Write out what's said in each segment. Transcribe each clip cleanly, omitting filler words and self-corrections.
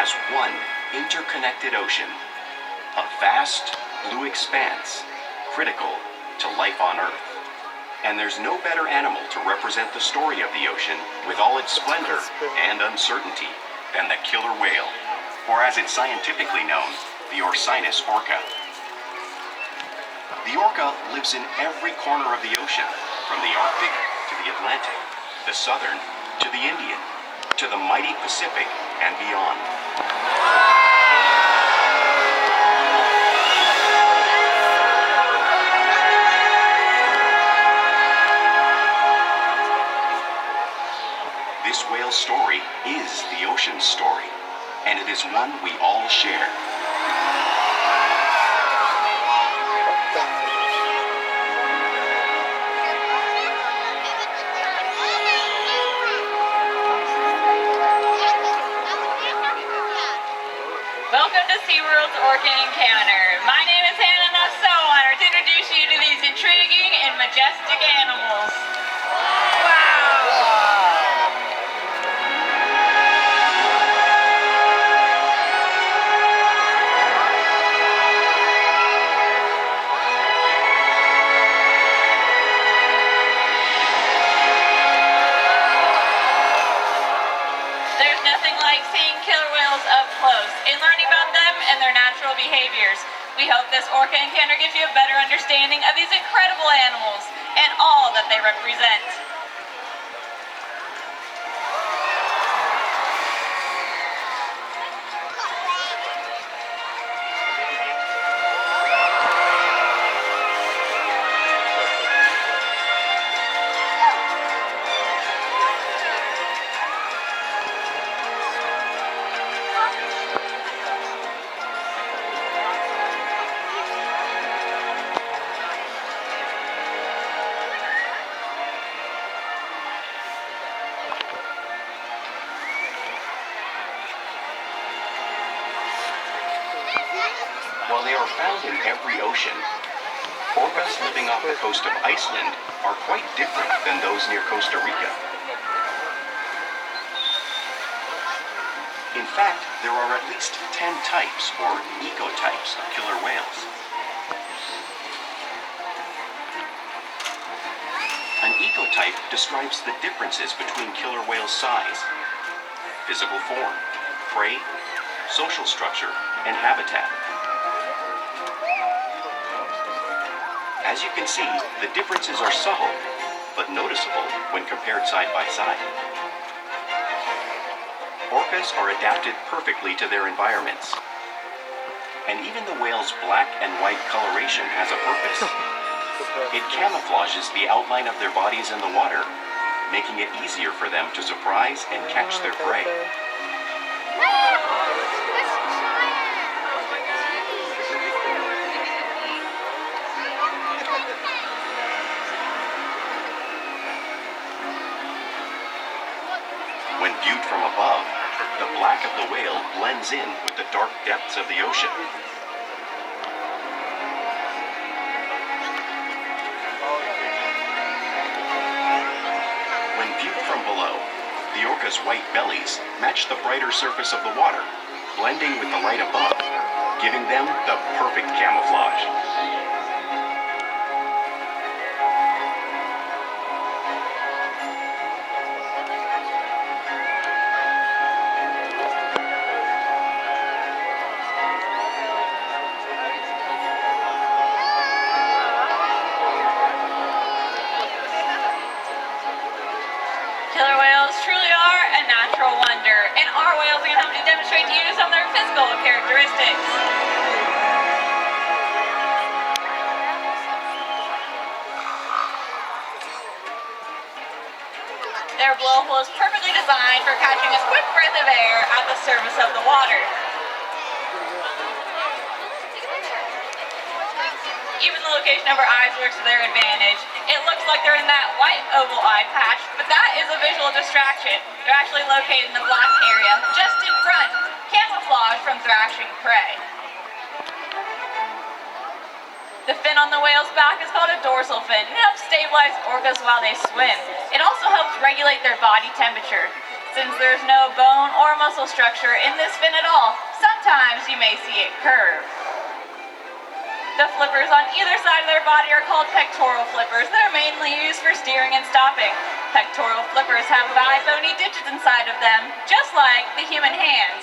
has one interconnected ocean, a vast blue expanse critical to life on Earth. And there's no better animal to represent the story of the ocean with all its splendor and uncertainty than the killer whale, or as it's scientifically known, the Orcinus orca. The orca lives in every corner of the ocean, from the Arctic to the Atlantic, the Southern to the Indian, to the mighty Pacific and beyond. This whale's story is the ocean's story, and it is one we all share. Welcome to SeaWorld's Orca Encounter. My name is Hannah and I'm so honored to introduce you to these intriguing and majestic animals. There's nothing like seeing killer whales up close and learning about them and their natural behaviors. We hope this Orca Encounter gives you a better understanding of these incredible animals and all that they represent. While they are found in every ocean, orcas living off the coast of Iceland are quite different than those near Costa Rica. In fact, there are at least 10 types, or ecotypes, of killer whales. An ecotype describes the differences between killer whales' size, physical form, prey, social structure, and habitat. As you can see, the differences are subtle, but noticeable when compared side by side. Orcas are adapted perfectly to their environments. And even the whale's black and white coloration has a purpose. It camouflages the outline of their bodies in the water, making it easier for them to surprise and catch their prey. When viewed from above, the black of the whale blends in with the dark depths of the ocean. When viewed from below, the orca's white bellies match the brighter surface of the water, blending with the light above, giving them the perfect camouflage. Killer whales truly are a natural wonder, and our whales are going to help to demonstrate to you some of their physical characteristics. Their blowhole is perfectly designed for catching a quick breath of air at the surface of the water. Even the location of our eyes works to their advantage. It looks like they're in that white oval eye patch, but that is a visual distraction. They're actually located in the black area just in front, camouflage from thrashing prey. The fin on the whale's back is called a dorsal fin. It helps stabilize orcas while they swim. It also helps regulate their body temperature. Since there's no bone or muscle structure in this fin at all, sometimes you may see it curve. The flippers on either side of their body are called pectoral flippers that are mainly used for steering and stopping. Pectoral flippers have 5 bony digits inside of them, just like the human hand.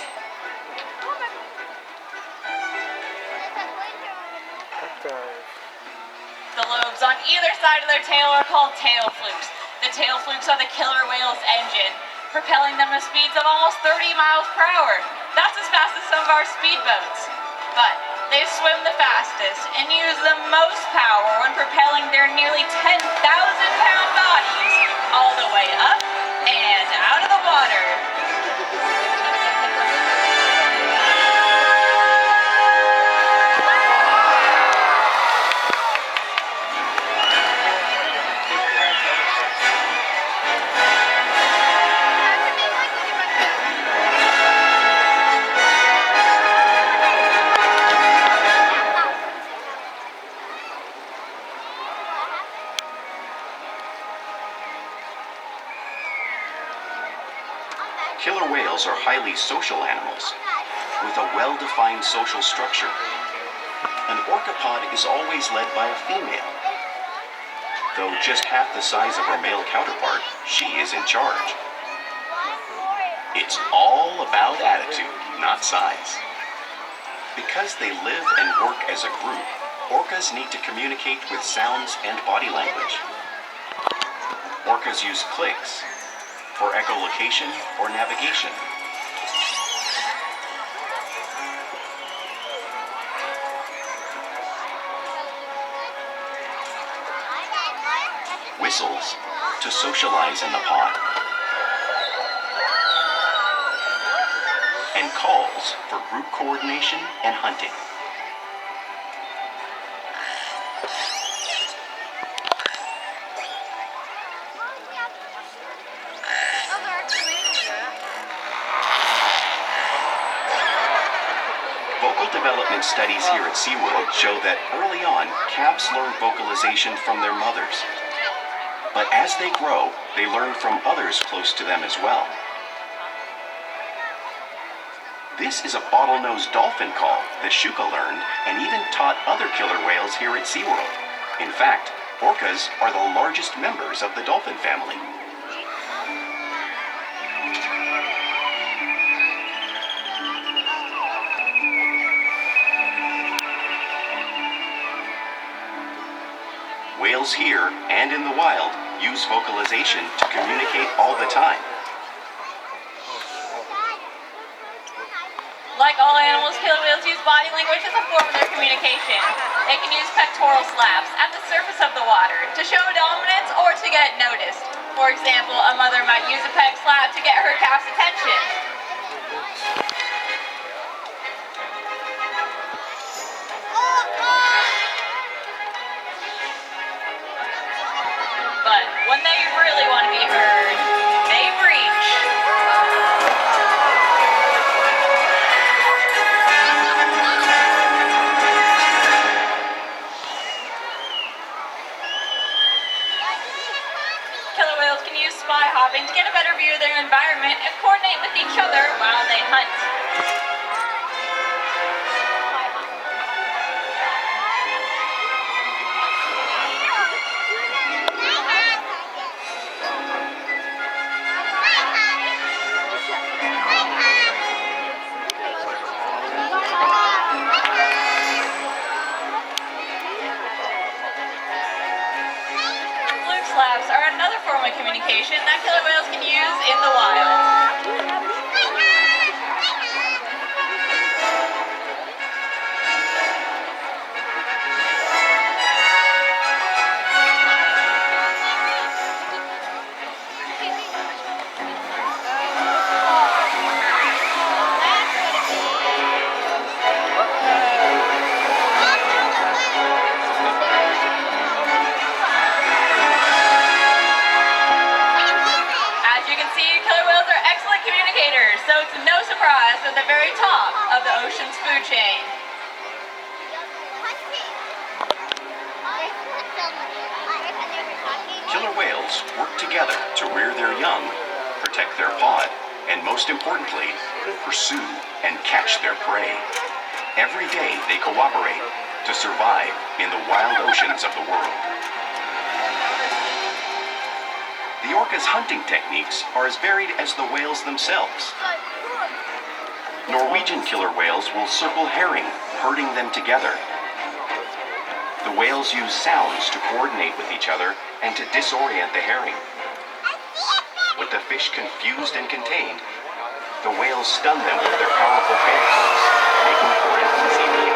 The lobes on either side of their tail are called tail flukes. The tail flukes are the killer whale's engine, propelling them at speeds of almost 30 miles per hour. That's as fast as some of our speedboats. But they swim the fastest and use the most power when propelling their nearly 10,000-pound bodies all the way up and out of the water. Killer whales are highly social animals with a well-defined social structure. An orca pod is always led by a female. Though just half the size of her male counterpart, she is in charge. It's all about attitude, not size. Because they live and work as a group, orcas need to communicate with sounds and body language. Orcas use clicks for echolocation or navigation. Whistles to socialize in the pod. And calls for group coordination and hunting. Vocal development studies here at SeaWorld show that early on, calves learn vocalization from their mothers. But as they grow, they learn from others close to them as well. This is a bottlenose dolphin call that Shuka learned and even taught other killer whales here at SeaWorld. In fact, orcas are the largest members of the dolphin family. Whales here and in the wild use vocalization to communicate all the time. Like all animals, killer whales use body language as a form of their communication. They can use pectoral slaps at the surface of the water to show dominance or to get noticed. For example, a mother might use a pec slap to get her calf's attention. But when they really want to be heard, they breach. Killer whales can use spy hopping to get a better view of their environment and coordinate with each other while they hunt. Slaps are another form of communication that killer whales can use in the wild. So it's no surprise they're at the very top of the ocean's food chain. Killer whales work together to rear their young, protect their pod, and most importantly, pursue and catch their prey. Every day they cooperate to survive in the wild oceans of the world. The orca's hunting techniques are as varied as the whales themselves. Norwegian killer whales will circle herring, herding them together. The whales use sounds to coordinate with each other and to disorient the herring. With the fish confused and contained, the whales stun them with their powerful phalanges, making for an easy meal.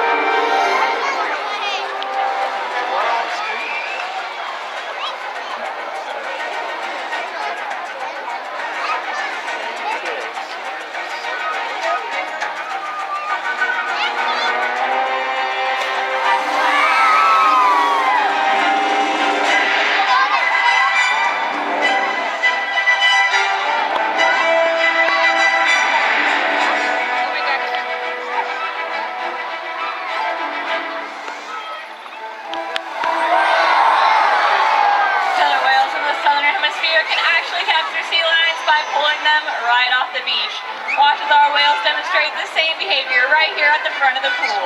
Watch as our whales demonstrate the same behavior right here at the front of the pool.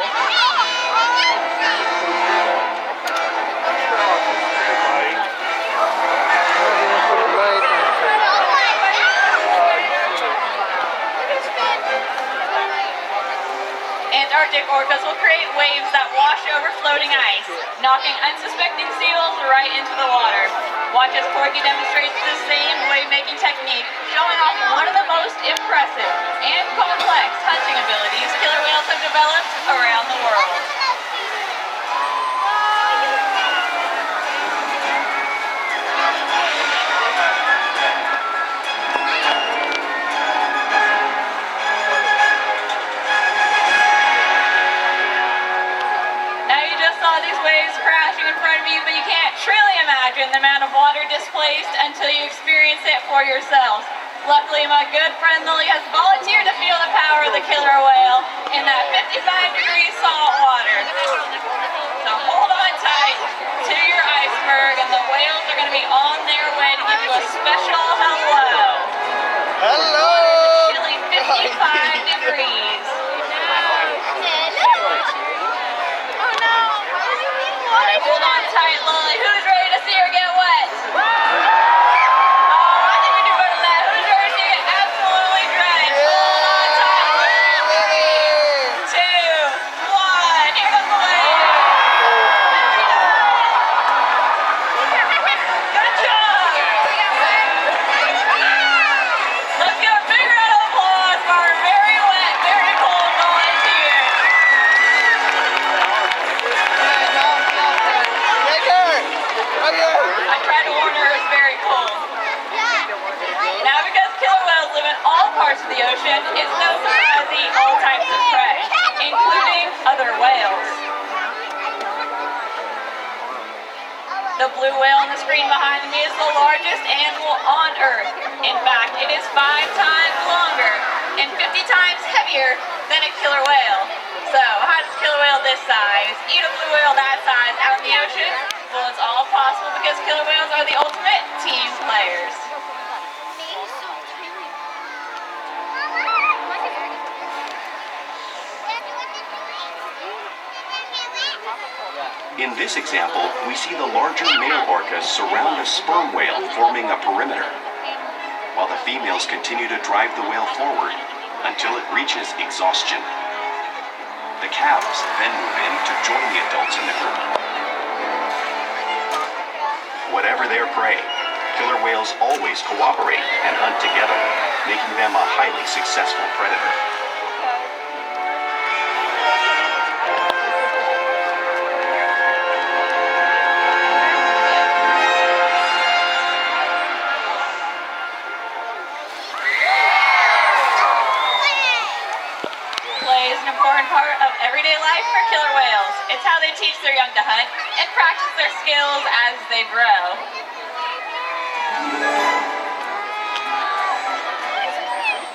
Antarctic orcas will create waves that wash over floating ice, knocking unsuspecting seals right into the water. Watch as Corky demonstrates the same wave-making technique, showing off one of the most impressive and complex hunting abilities killer whales have developed around the world. But you can't truly imagine the amount of water displaced until you experience it for yourself. Luckily, my good friend Lily has volunteered to feel the power of the killer whale in that 55-degree salt water. So hold on tight to your iceberg, and the whales are going to be on their way to give you a special hello. Hello! The chilly 55 degrees. Alright, hold on tight, Lily. Who's ready to see her get wet? Oh, I think we do better than that. Who's ready to see it absolutely drenched? Hold on tight. 3, 2, 1. Here goes the wave. Good job. Let's give a big round of applause for our very wet, very cold volunteer. I tried to warn her it was very cold. Now, because killer whales live in all parts of the ocean, it's no surprise they eat all types of prey, including other whales. The blue whale on the screen behind me is the largest animal on Earth. In fact, it is 5 times longer and 50 times heavier than a killer whale. So, how does a killer whale this size eat a blue whale that size out in the ocean? Well, it's all possible because killer whales are the ultimate team players. In this example, we see the larger male orcas surround a sperm whale, forming a perimeter, while the females continue to drive the whale forward until it reaches exhaustion. The calves then move in to join the adults in the group. Whatever their prey, killer whales always cooperate and hunt together, making them a highly successful predator. Play is an important part of everyday life for killer whales. It's how they teach their young to hunt and practice their skills as they grow.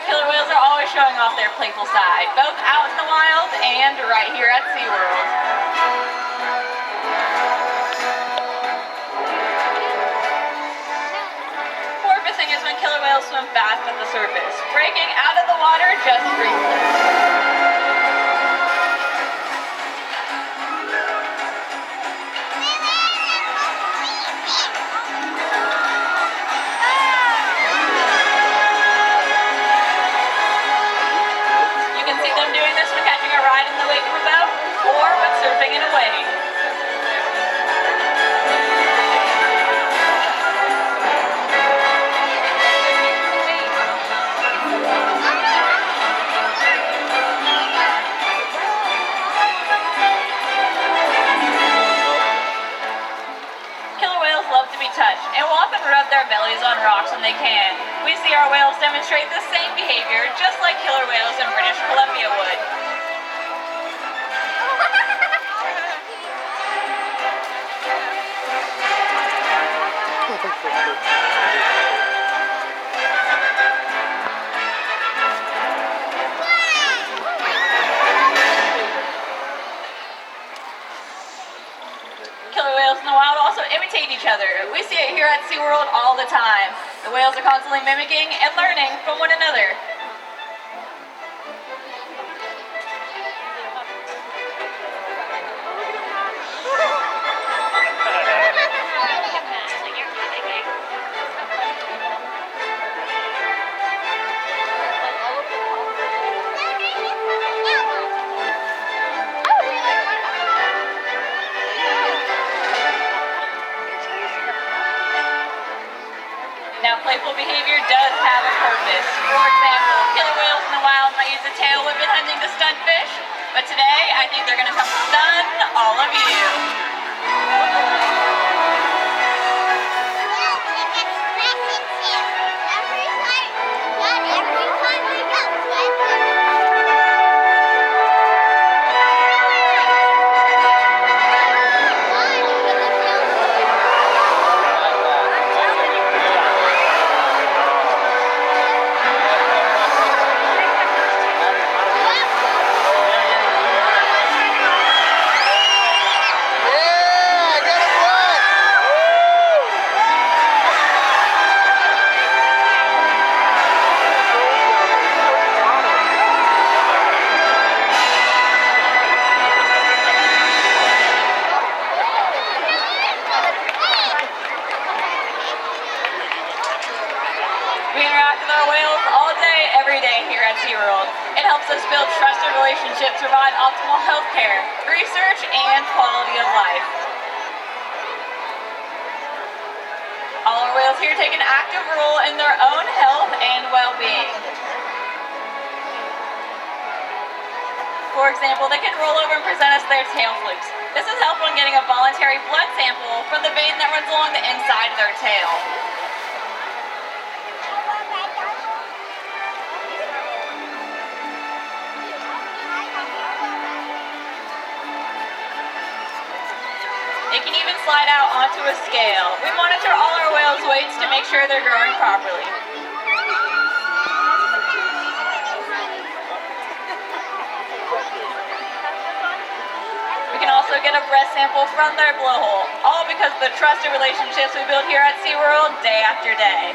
Killer whales are always showing off their playful side, both out in the wild and right here at SeaWorld. Porpoising is when and killer whales swim fast at the surface, breaking out of the water just briefly. You can see them doing this when catching a ride in the wake of a boat or when surfing in a wave. Killer whales love to be touched and will often rub their bellies on rocks when they can. We see our whales demonstrate the same behavior just like killer whales in British Columbia would. Killer whales in the wild also imitate each other. We see it here at SeaWorld all the time. The whales are constantly mimicking and learning from one another. Now, playful behavior does have a purpose. For example, killer whales in the wild might use a tail whip in hunting to stun fish, but today I think they're going to come stun all of you. SeaWorld. It helps us build trusted relationships, provide optimal health care, research, and quality of life. All our whales here take an active role in their own health and well-being. For example, they can roll over and present us their tail flukes. This is helpful in getting a voluntary blood sample from the vein that runs along the inside of their tail. They can even slide out onto a scale. We monitor all our whales' weights to make sure they're growing properly. We can also get a breath sample from their blowhole, all because of the trusted relationships we build here at SeaWorld day after day.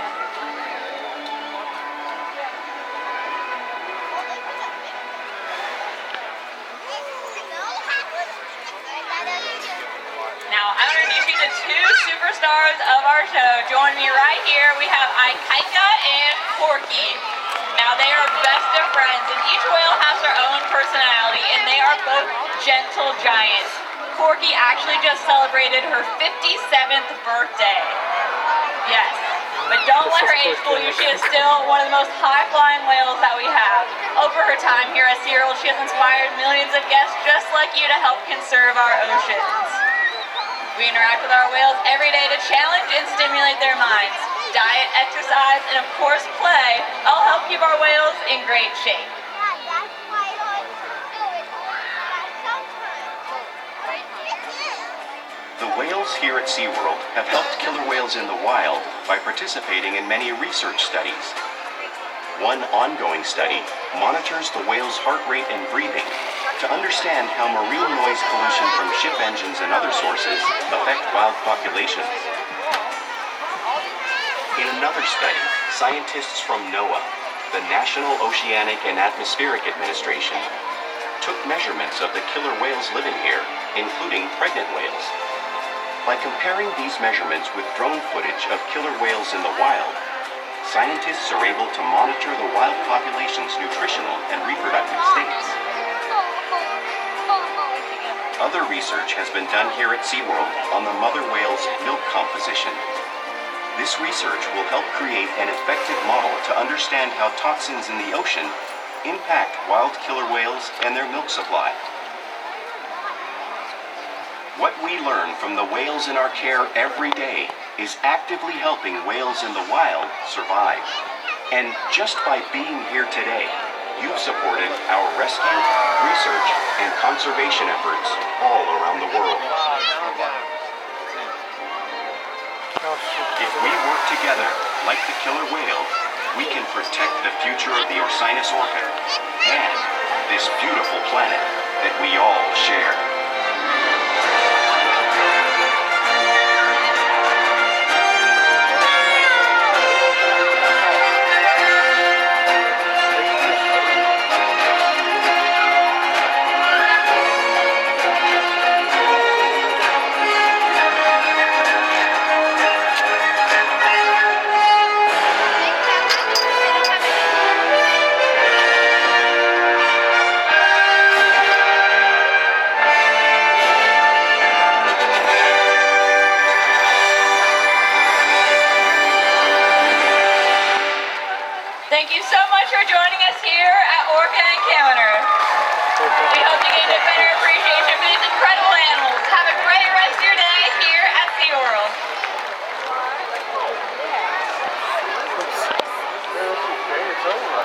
Now, I want to introduce you to two superstars of our show. Join me right here. We have Ikaika and Corky. Now, they are best of friends, and each whale has their own personality, and they are both gentle giants. Corky actually just celebrated her 57th birthday. Yes, but don't let her age fool you. She is still one of the most high-flying whales that we have. Over her time here at SeaWorld, she has inspired millions of guests just like you to help conserve our oceans. We interact with our whales every day to challenge and stimulate their minds. Diet, exercise, and of course play all help keep our whales in great shape. The whales here at SeaWorld have helped killer whales in the wild by participating in many research studies. One ongoing study monitors the whale's heart rate and breathing to understand how marine noise pollution from ship engines and other sources affect wild populations. In another study, scientists from NOAA, the National Oceanic and Atmospheric Administration, took measurements of the killer whales living here, including pregnant whales. By comparing these measurements with drone footage of killer whales in the wild, scientists are able to monitor the wild population's nutritional and reproductive states. Other research has been done here at SeaWorld on the mother whale's milk composition. This research will help create an effective model to understand how toxins in the ocean impact wild killer whales and their milk supply. What we learn from the whales in our care every day is actively helping whales in the wild survive. And just by being here today, you've supported our rescue, research, and conservation efforts all around the world. If we work together, like the killer whale, we can protect the future of the Orcinus orca and this beautiful planet that we all share. Thank you so much for joining us here at Orca Encounter. We hope